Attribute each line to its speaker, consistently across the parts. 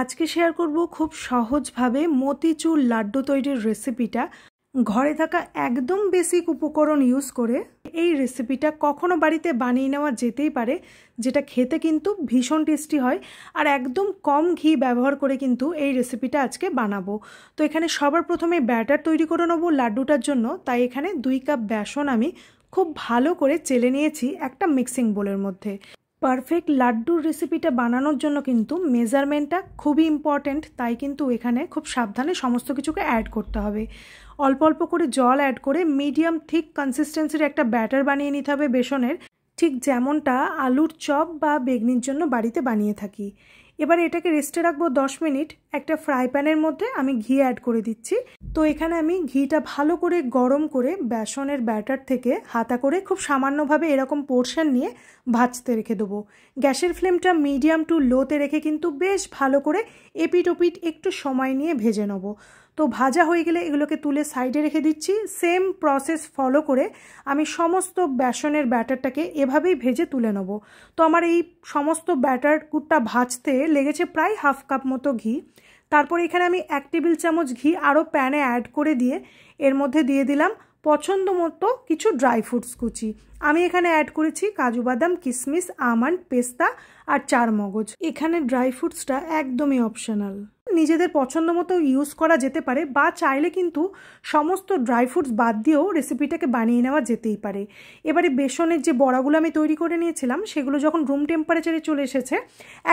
Speaker 1: আজকে শেয়ার করব খুব সহজভাবে মতিচুর লাড্ডু তৈরির রেসিপিটা। ঘরে থাকা একদম বেসিক উপকরণ ইউজ করে এই রেসিপিটা কখনো বাড়িতে বানিয়ে নেওয়া যেতেই পারে, যেটা খেতে কিন্তু ভীষণ টেস্টি হয়। আর একদম কম ঘি ব্যবহার করে কিন্তু এই রেসিপিটা আজকে বানাবো। তো এখানে সবার প্রথমে ব্যাটার তৈরি করে নেবো লাড্ডুটার জন্য। তাই এখানে 2 কাপ বেসন আমি খুব ভালো করে চেলে নিয়েছি একটা মিক্সিং বোলের মধ্যে। পারফেক্ট লাড্ডুর রেসিপিটা বানানোর জন্য কিন্তু মেজারমেন্টটা খুবই ইম্পর্ট্যান্ট। তাই কিন্তু এখানে খুব সাবধানে সমস্ত কিছুকে অ্যাড করতে হবে। অল্প অল্প করে জল অ্যাড করে মিডিয়াম থিক কনসিস্টেন্সির একটা ব্যাটার বানিয়ে নিতে হবে বেসনের, ঠিক যেমনটা আলুর চপ বা বেগনির জন্য বাড়িতে বানিয়ে থাকি। এবার এটাকে রেস্টে রাখবো 10 মিনিট। একটা ফ্রাই প্যানের মধ্যে আমি ঘি অ্যাড করে দিচ্ছি। তো এখানে আমি ঘিটা ভালো করে গরম করে বেসনের ব্যাটার থেকে হাতা করে খুব সামান্যভাবে এরকম পোর্শন নিয়ে ভাজতে রেখে দেবো। গ্যাসের ফ্লেমটা মিডিয়াম টু লোতে রেখে কিন্তু বেশ ভালো করে এপিট ওপিট একটু সময় নিয়ে ভেজে নেবো। তো ভাজা হয়ে গেলে এগুলোকে তুলে সাইডে রেখে দিচ্ছি। সেম প্রসেস ফলো করে আমি সমস্ত বেসনের ব্যাটারটাকে এভাবেই ভেজে তুলে নেব। তো আমার এই সমস্ত ব্যাটারটা ভাজতে লেগেছে প্রায় হাফ কাপ মতো ঘি। তারপর এখানে আমি 1 টেবিল চামচ ঘি আরও প্যানে অ্যাড করে দিয়ে এর মধ্যে দিয়ে দিলাম পছন্দ মতো কিছু ড্রাই ফ্রুটস কুচি। আমি এখানে অ্যাড করেছি কাজু বাদাম, কিশমিশ, আমন্ড, পেস্তা আর চারমগজ। এখানে ড্রাই ফ্রুটসটা একদমই অপশনাল, নিজেদের পছন্দ মতো ইউজ করা যেতে পারে, বা চাইলে কিন্তু সমস্ত ড্রাই ফ্রুটস বাদ দিয়েও রেসিপিটাকে বানিয়ে নেওয়া যেতেই পারে। এবারে বেসনের যে বড়াগুলো আমি তৈরি করে নিয়েছিলাম সেগুলো যখন রুম টেম্পারেচারে চলে এসেছে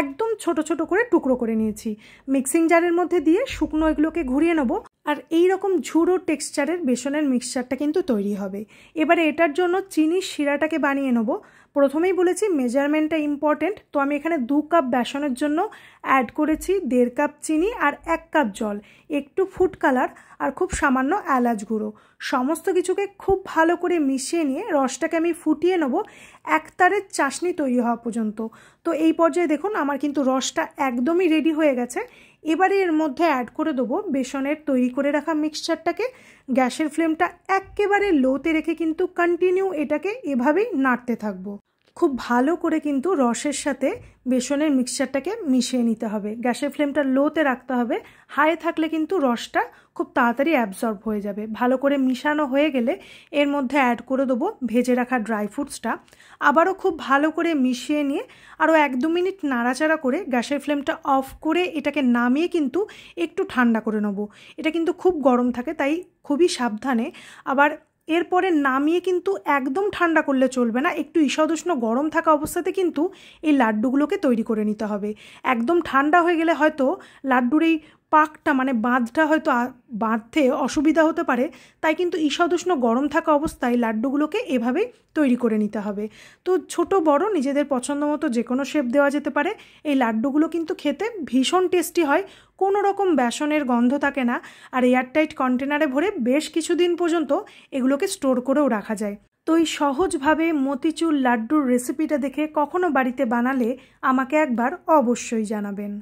Speaker 1: একদম ছোট ছোট করে টুকরো করে নিয়েছি। মিক্সিং জারের মধ্যে দিয়ে শুকনো এগুলোকে ঘুরিয়ে নেবো। আর এই রকম ঝুড়ো টেক্সচারের বেসনের মিক্সচারটা কিন্তু তৈরি হবে। এবারে এটার জন্য চিনির শিরাটাকে বানিয়ে নেবো। প্রথমেই বলেছি মেজারমেন্টটা ইম্পর্টেন্ট। তো আমি এখানে 2 কাপ বেসনের জন্য অ্যাড করেছি 1.5 কাপ চিনি আর 1 কাপ জল, একটু ফুড কালার আর খুব সামান্য এলাচ গুঁড়ো। সমস্ত কিছুকে খুব ভালো করে মিশিয়ে নিয়ে রসটাকে আমি ফুটিয়ে নেবো একতারের চাশনি তৈরি হওয়া পর্যন্ত। তো এই পর্যায়ে দেখুন আমার কিন্তু রসটা একদমই রেডি হয়ে গেছে। এবারে এর মধ্যে অ্যাড করে দেবো বেসনের তৈরি করে রাখা মিক্সচারটাকে। গ্যাসের ফ্লেমটা একেবারে লোতে রেখে কিন্তু কন্টিনিউ এটাকে এভাবেই নাড়তে থাকবো। খুব ভালো করে কিন্তু রসের সাথে বেসনের মিক্সচারটাকে মিশিয়ে নিতে হবে। গ্যাসের ফ্লেমটা লোতে রাখতে হবে, হাই থাকলে কিন্তু রসটা খুব তাড়াতাড়ি অ্যাবজর্ব হয়ে যাবে। ভালো করে মিশানো হয়ে গেলে এর মধ্যে অ্যাড করে দেবো ভেজে রাখা ড্রাই ফ্রুটসটা। আবারও খুব ভালো করে মিশিয়ে নিয়ে আরও 1-2 মিনিট নাড়াচাড়া করে গ্যাসের ফ্লেমটা অফ করে এটাকে নামিয়ে কিন্তু একটু ঠান্ডা করে নেবো। এটা কিন্তু খুব গরম থাকে, তাই খুবই সাবধানে। আবার এরপরে নামিয়ে কিন্তু একদম ঠান্ডা করলে চলবে না, একটু ঈষদুষ্ণ গরম থাকা অবস্থাতে কিন্তু এই লাড্ডুগুলোকে তৈরি করে নিতে হবে। একদম ঠান্ডা হয়ে গেলে হয়তো লাড্ডুর এই পাকটা মানে বাঁধটা হয়তো বাঁধতে অসুবিধা হতে পারে। তাই কিন্তু ঈষদুষ্ণ গরম থাকা অবস্থায় লাড্ডুগুলোকে এভাবেই তৈরি করে নিতে হবে। তো ছোট বড় নিজেদের পছন্দ মতো যে কোনো শেপ দেওয়া যেতে পারে। এই লাড্ডুগুলো কিন্তু খেতে ভীষণ টেস্টি হয়, কোনো রকম বেসনের গন্ধ থাকে না। আর এয়ারটাইট কন্টেনারে ভরে বেশ কিছুদিন পর্যন্ত এগুলোকে স্টোর করেও রাখা যায়। তো এই সহজভাবে মতিচুর লাড্ডুর রেসিপিটা দেখে কখনো বাড়িতে বানালে আমাকে একবার অবশ্যই জানাবেন।